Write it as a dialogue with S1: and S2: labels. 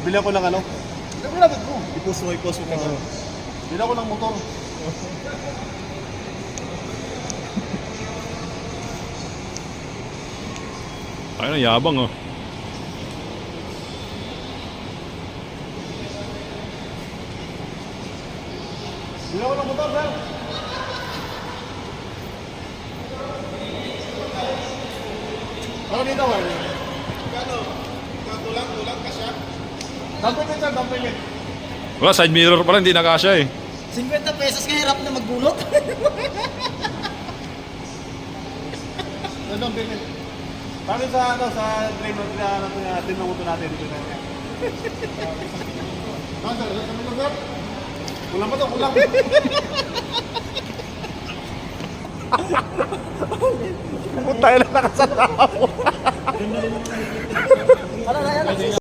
S1: Bilang ko ng ano?
S2: Nagulabot mo.
S1: I-post mo ka. Bilang ko ng motor.
S3: Ayun, ang yabang oh.
S1: Bilang ko ng motor, sir. Ano dito, sir?
S2: Kano? Tulang ka siya.
S1: Down payment, sir. Down payment.
S3: Wala, side mirror pala, hindi nakasya eh.
S2: 50 pesos kaya hirap na magbulot.
S1: Down payment. Paano sa, ano, sa drain natin ng motor natin. Dito na yan. Ah, sir. Sabi ko, sir. Kulang pa to, kulang. Puta na nakasalaw.
S2: Ano na yan?